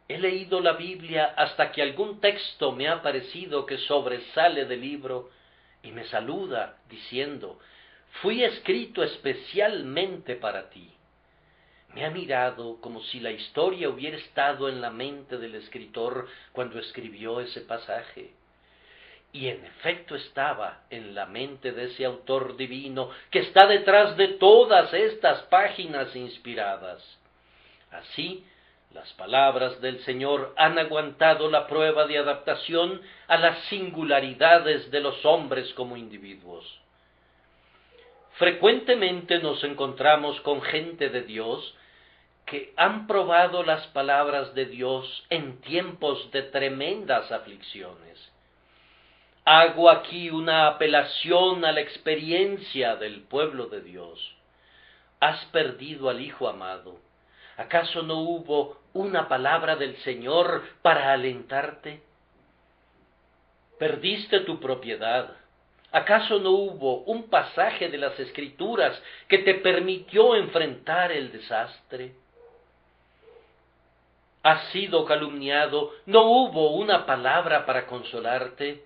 he leído la Biblia hasta que algún texto me ha parecido que sobresale del libro y me saluda diciendo: fui escrito especialmente para ti. Me ha mirado como si la historia hubiera estado en la mente del escritor cuando escribió ese pasaje. Y en efecto estaba en la mente de ese autor divino que está detrás de todas estas páginas inspiradas. Así, las palabras del Señor han aguantado la prueba de adaptación a las singularidades de los hombres como individuos. Frecuentemente nos encontramos con gente de Dios que han probado las palabras de Dios en tiempos de tremendas aflicciones. Hago aquí una apelación a la experiencia del pueblo de Dios. Has perdido al Hijo amado. ¿Acaso no hubo una palabra del Señor para alentarte? ¿Perdiste tu propiedad? ¿Acaso no hubo un pasaje de las Escrituras que te permitió enfrentar el desastre? ¿Has sido calumniado? ¿No hubo una palabra para consolarte?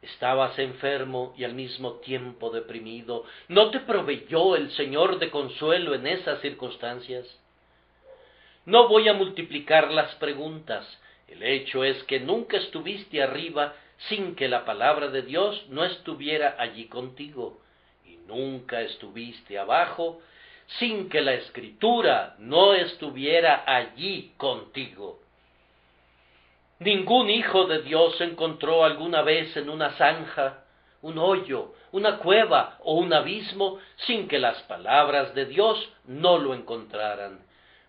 ¿Estabas enfermo y al mismo tiempo deprimido? ¿No te proveyó el Señor de consuelo en esas circunstancias? No voy a multiplicar las preguntas. El hecho es que nunca estuviste arriba sin que la palabra de Dios no estuviera allí contigo, y nunca estuviste abajo sin que la Escritura no estuviera allí contigo. Ningún hijo de Dios se encontró alguna vez en una zanja, un hoyo, una cueva o un abismo sin que las palabras de Dios no lo encontraran.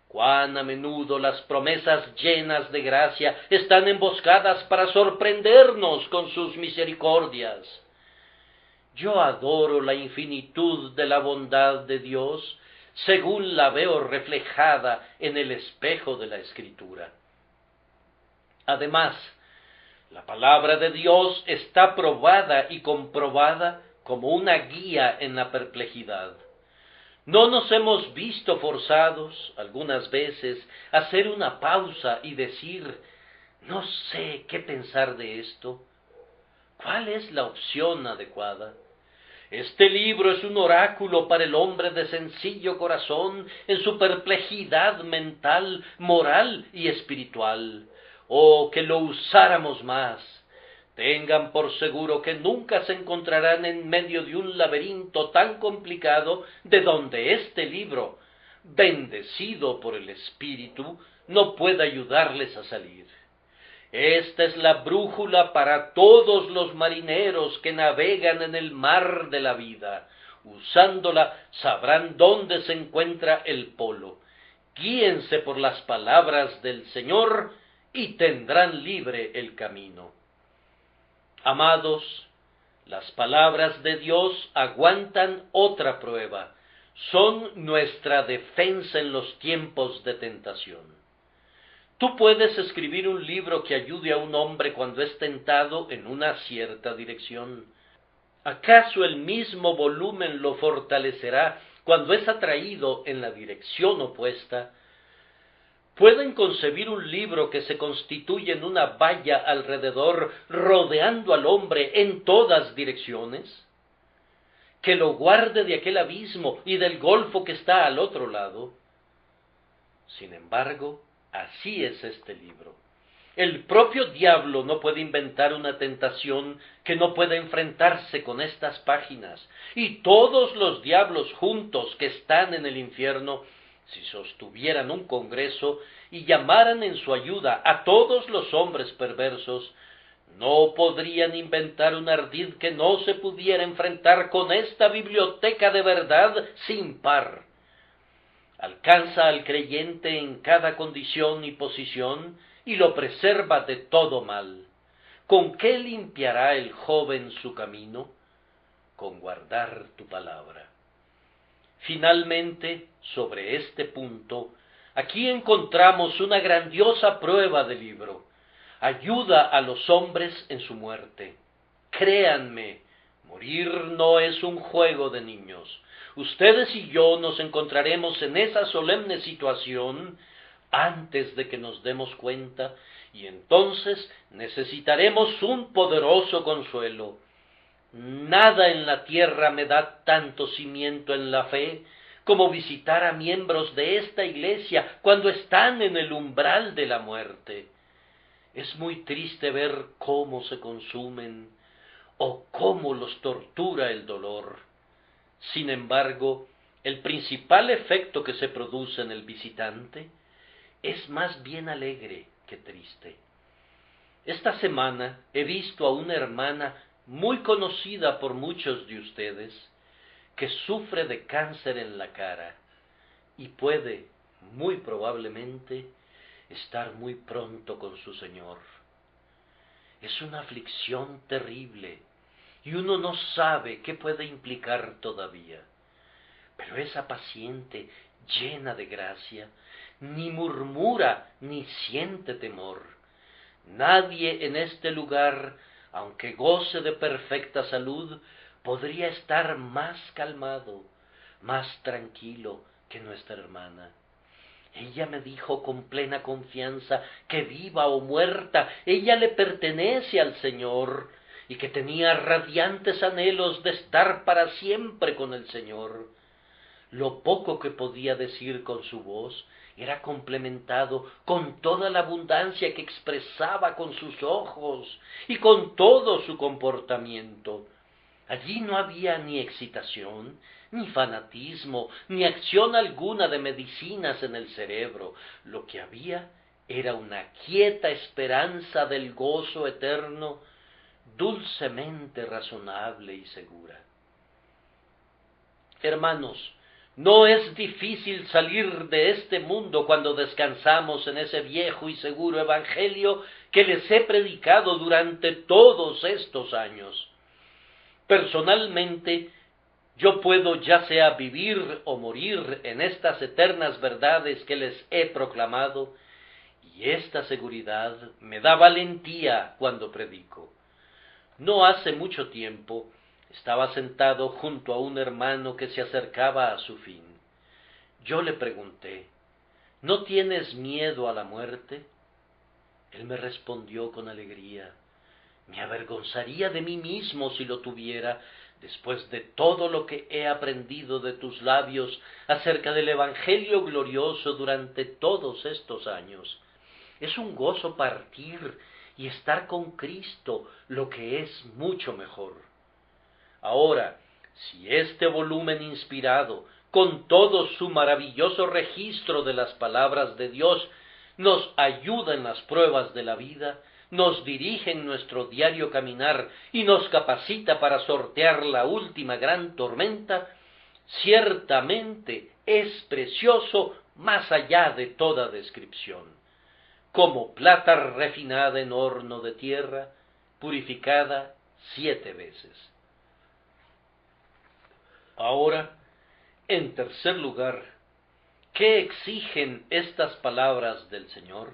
Cuán a menudo las promesas llenas de gracia están emboscadas para sorprendernos con sus misericordias. Yo adoro la infinitud de la bondad de Dios, según la veo reflejada en el espejo de la Escritura. Además, la palabra de Dios está probada y comprobada como una guía en la perplejidad. ¿No nos hemos visto forzados, algunas veces, a hacer una pausa y decir, no sé qué pensar de esto? ¿Cuál es la opción adecuada? Este libro es un oráculo para el hombre de sencillo corazón en su perplejidad mental, moral y espiritual. ¡Oh, que lo usáramos más! Tengan por seguro que nunca se encontrarán en medio de un laberinto tan complicado de donde este libro, bendecido por el Espíritu, no pueda ayudarles a salir. Esta es la brújula para todos los marineros que navegan en el mar de la vida. Usándola sabrán dónde se encuentra el polo. Guíense por las palabras del Señor y tendrán libre el camino. Amados, las palabras de Dios aguantan otra prueba. Son nuestra defensa en los tiempos de tentación. Tú puedes escribir un libro que ayude a un hombre cuando es tentado en una cierta dirección. ¿Acaso el mismo volumen lo fortalecerá cuando es atraído en la dirección opuesta? ¿Pueden concebir un libro que se constituye en una valla alrededor, rodeando al hombre en todas direcciones? ¿Que lo guarde de aquel abismo y del golfo que está al otro lado? Sin embargo, así es este libro. El propio diablo no puede inventar una tentación que no pueda enfrentarse con estas páginas, y todos los diablos juntos que están en el infierno, si sostuvieran un congreso y llamaran en su ayuda a todos los hombres perversos, no podrían inventar un ardid que no se pudiera enfrentar con esta biblioteca de verdad sin par. Alcanza al creyente en cada condición y posición y lo preserva de todo mal. ¿Con qué limpiará el joven su camino? Con guardar tu palabra. Finalmente, sobre este punto, aquí encontramos una grandiosa prueba del libro. Ayuda a los hombres en su muerte. Créanme, morir no es un juego de niños. Ustedes y yo nos encontraremos en esa solemne situación antes de que nos demos cuenta, y entonces necesitaremos un poderoso consuelo. Nada en la tierra me da tanto cimiento en la fe como visitar a miembros de esta iglesia cuando están en el umbral de la muerte. Es muy triste ver cómo se consumen, oh cómo los tortura el dolor. Sin embargo, el principal efecto que se produce en el visitante es más bien alegre que triste. Esta semana he visto a una hermana muy conocida por muchos de ustedes que sufre de cáncer en la cara y puede, muy probablemente, estar muy pronto con su Señor. Es una aflicción terrible y uno no sabe qué puede implicar todavía. Pero esa paciente, llena de gracia, ni murmura ni siente temor. Nadie en este lugar, aunque goce de perfecta salud, podría estar más calmado, más tranquilo que nuestra hermana. Ella me dijo con plena confianza que viva o muerta, ella le pertenece al Señor, y que tenía radiantes anhelos de estar para siempre con el Señor. Lo poco que podía decir con su voz era complementado con toda la abundancia que expresaba con sus ojos y con todo su comportamiento. Allí no había ni excitación, ni fanatismo, ni acción alguna de medicinas en el cerebro. Lo que había era una quieta esperanza del gozo eterno, dulcemente razonable y segura. Hermanos, no es difícil salir de este mundo cuando descansamos en ese viejo y seguro evangelio que les he predicado durante todos estos años. Personalmente, yo puedo ya sea vivir o morir en estas eternas verdades que les he proclamado, y esta seguridad me da valentía cuando predico. No hace mucho tiempo estaba sentado junto a un hermano que se acercaba a su fin. Yo le pregunté, ¿no tienes miedo a la muerte? Él me respondió con alegría, me avergonzaría de mí mismo si lo tuviera, después de todo lo que he aprendido de tus labios acerca del Evangelio glorioso durante todos estos años. Es un gozo partir y estar con Cristo, lo que es mucho mejor. Ahora, si este volumen inspirado, con todo su maravilloso registro de las palabras de Dios, nos ayuda en las pruebas de la vida, nos dirige en nuestro diario caminar y nos capacita para sortear la última gran tormenta, ciertamente es precioso más allá de toda descripción. Como plata refinada en horno de tierra, purificada 7 veces. Ahora, en tercer lugar, ¿qué exigen estas palabras del Señor?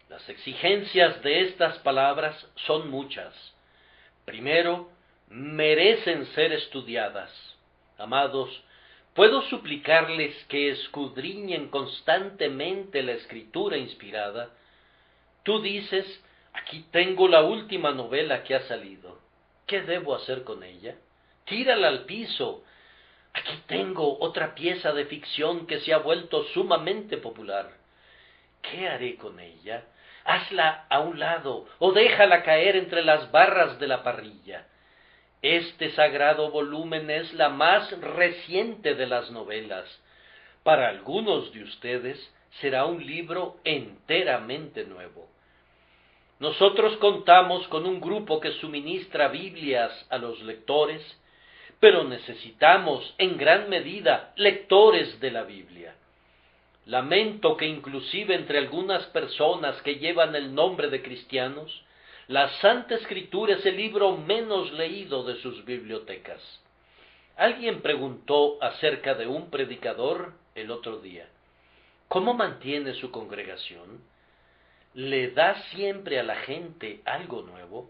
Las exigencias de estas palabras son muchas. Primero, merecen ser estudiadas. Amados, ¿puedo suplicarles que escudriñen constantemente la Escritura inspirada? Tú dices, aquí tengo la última novela que ha salido. ¿Qué debo hacer con ella? Tírala al piso. Aquí tengo otra pieza de ficción que se ha vuelto sumamente popular. ¿Qué haré con ella? Hazla a un lado o déjala caer entre las barras de la parrilla. Este sagrado volumen es la más reciente de las novelas. Para algunos de ustedes será un libro enteramente nuevo. Nosotros contamos con un grupo que suministra Biblias a los lectores, pero necesitamos en gran medida lectores de la Biblia. Lamento que inclusive entre algunas personas que llevan el nombre de cristianos, la Santa Escritura es el libro menos leído de sus bibliotecas. Alguien preguntó acerca de un predicador el otro día, ¿cómo mantiene su congregación? ¿Le da siempre a la gente algo nuevo?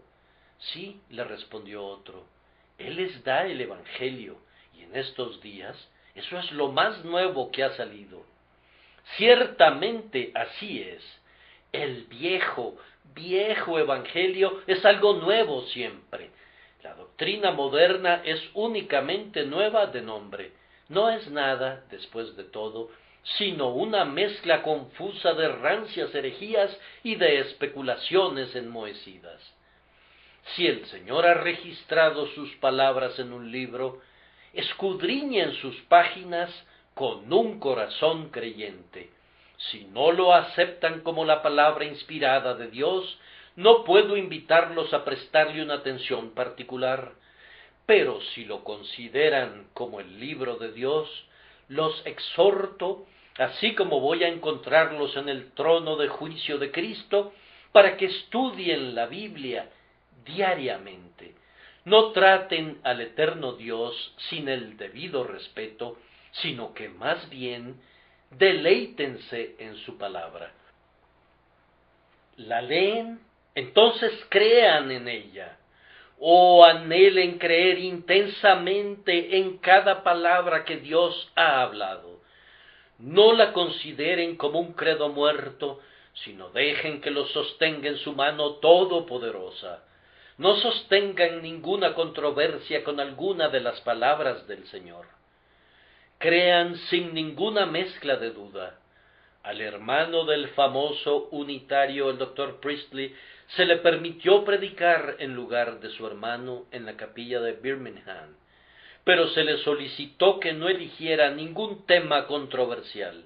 Sí, le respondió otro, Él les da el Evangelio, y en estos días eso es lo más nuevo que ha salido. Ciertamente así es. El viejo Evangelio es algo nuevo siempre. La doctrina moderna es únicamente nueva de nombre. No es nada, después de todo, sino una mezcla confusa de rancias herejías y de especulaciones enmohecidas. Si el Señor ha registrado sus palabras en un libro, escudriñen sus páginas con un corazón creyente. Si no lo aceptan como la palabra inspirada de Dios, no puedo invitarlos a prestarle una atención particular, pero si lo consideran como el libro de Dios, los exhorto, así como voy a encontrarlos en el trono de juicio de Cristo, para que estudien la Biblia diariamente. No traten al eterno Dios sin el debido respeto, sino que más bien deleítense en su palabra. ¿La leen? Entonces crean en ella. O anhelen creer intensamente en cada palabra que Dios ha hablado. No la consideren como un credo muerto, sino dejen que lo sostenga en su mano todopoderosa. No sostengan ninguna controversia con alguna de las palabras del Señor. Crean sin ninguna mezcla de duda. Al hermano del famoso unitario, el Dr. Priestley, se le permitió predicar en lugar de su hermano en la capilla de Birmingham, pero se le solicitó que no eligiera ningún tema controversial.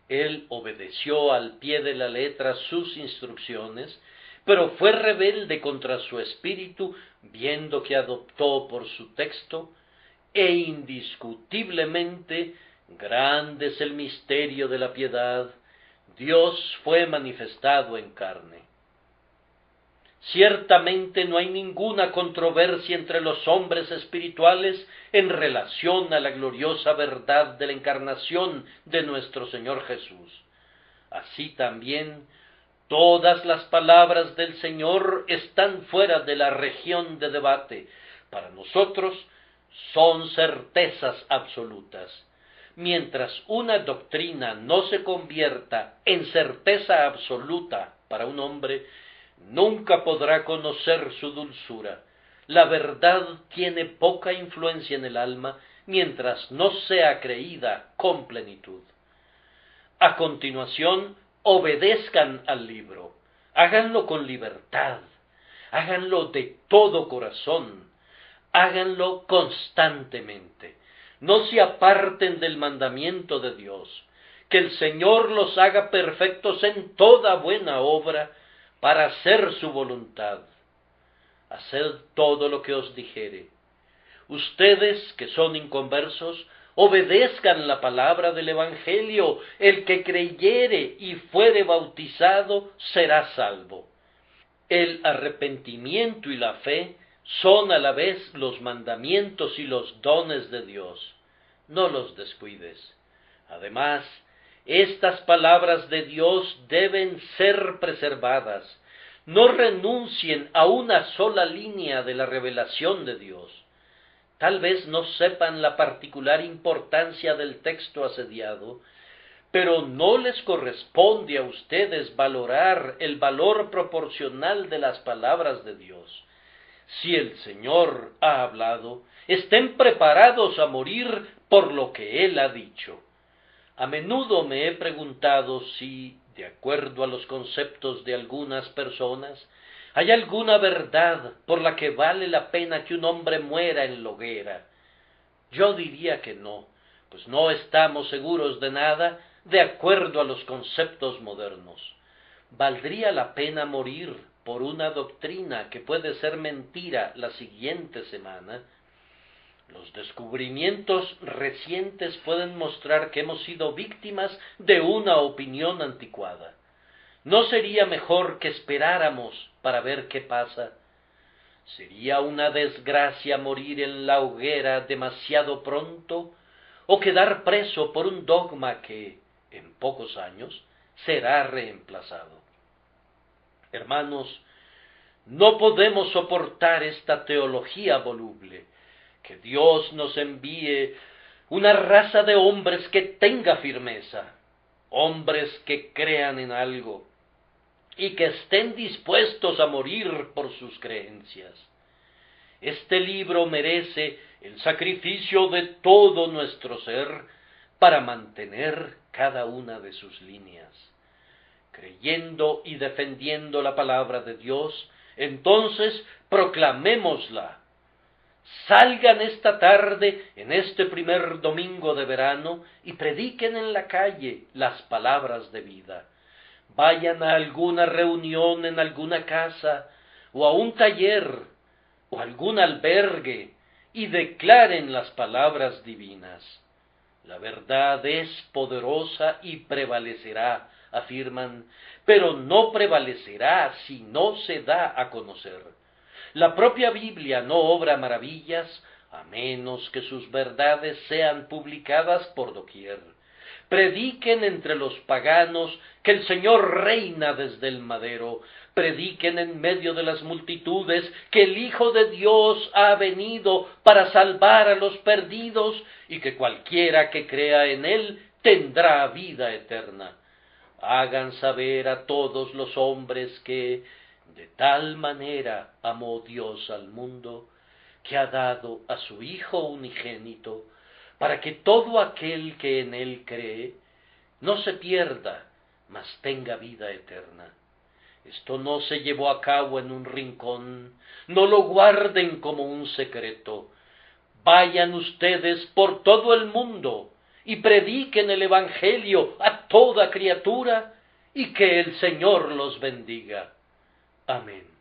Él obedeció al pie de la letra sus instrucciones, pero fue rebelde contra su espíritu, viendo que adoptó por su texto, e indiscutiblemente grande es el misterio de la piedad, Dios fue manifestado en carne. Ciertamente no hay ninguna controversia entre los hombres espirituales en relación a la gloriosa verdad de la encarnación de nuestro Señor Jesús. Así también, todas las palabras del Señor están fuera de la región de debate. Para nosotros son certezas absolutas. Mientras una doctrina no se convierta en certeza absoluta para un hombre, nunca podrá conocer su dulzura. La verdad tiene poca influencia en el alma mientras no sea creída con plenitud. A continuación, obedezcan al libro. Háganlo con libertad. Háganlo de todo corazón. Háganlo constantemente. No se aparten del mandamiento de Dios. Que el Señor los haga perfectos en toda buena obra, para hacer su voluntad. Haced todo lo que os dijere. Ustedes, que son inconversos, obedezcan la palabra del Evangelio. El que creyere y fuere bautizado será salvo. El arrepentimiento y la fe son a la vez los mandamientos y los dones de Dios. No los descuides. Además, estas palabras de Dios deben ser preservadas. No renuncien a una sola línea de la revelación de Dios. Tal vez no sepan la particular importancia del texto asediado, pero no les corresponde a ustedes valorar el valor proporcional de las palabras de Dios. Si el Señor ha hablado, estén preparados a morir por lo que Él ha dicho. A menudo me he preguntado si, de acuerdo a los conceptos de algunas personas, hay alguna verdad por la que vale la pena que un hombre muera en la hoguera. Yo diría que no, pues no estamos seguros de nada de acuerdo a los conceptos modernos. ¿Valdría la pena morir por una doctrina que puede ser mentira la siguiente semana? Los descubrimientos recientes pueden mostrar que hemos sido víctimas de una opinión anticuada. ¿No sería mejor que esperáramos para ver qué pasa? ¿Sería una desgracia morir en la hoguera demasiado pronto o quedar preso por un dogma que, en pocos años, será reemplazado? Hermanos, no podemos soportar esta teología voluble. Que Dios nos envíe una raza de hombres que tenga firmeza, hombres que crean en algo y que estén dispuestos a morir por sus creencias. Este libro merece el sacrificio de todo nuestro ser para mantener cada una de sus líneas. Creyendo y defendiendo la palabra de Dios, Entonces proclamémosla. Salgan esta tarde, en este primer domingo de verano, y prediquen en la calle las palabras de vida. Vayan a alguna reunión en alguna casa, o a un taller, o algún albergue, y declaren las palabras divinas. La verdad es poderosa y prevalecerá, afirman, pero no prevalecerá si no se da a conocer. La propia Biblia no obra maravillas a menos que sus verdades sean publicadas por doquier. Prediquen entre los paganos que el Señor reina desde el madero. Prediquen en medio de las multitudes que el Hijo de Dios ha venido para salvar a los perdidos y que cualquiera que crea en Él tendrá vida eterna. Hagan saber a todos los hombres que de tal manera amó Dios al mundo, que ha dado a su Hijo unigénito, para que todo aquel que en Él cree no se pierda, mas tenga vida eterna. Esto no se llevó a cabo en un rincón, no lo guarden como un secreto. Vayan ustedes por todo el mundo y prediquen el Evangelio a toda criatura, y que el Señor los bendiga. Amén.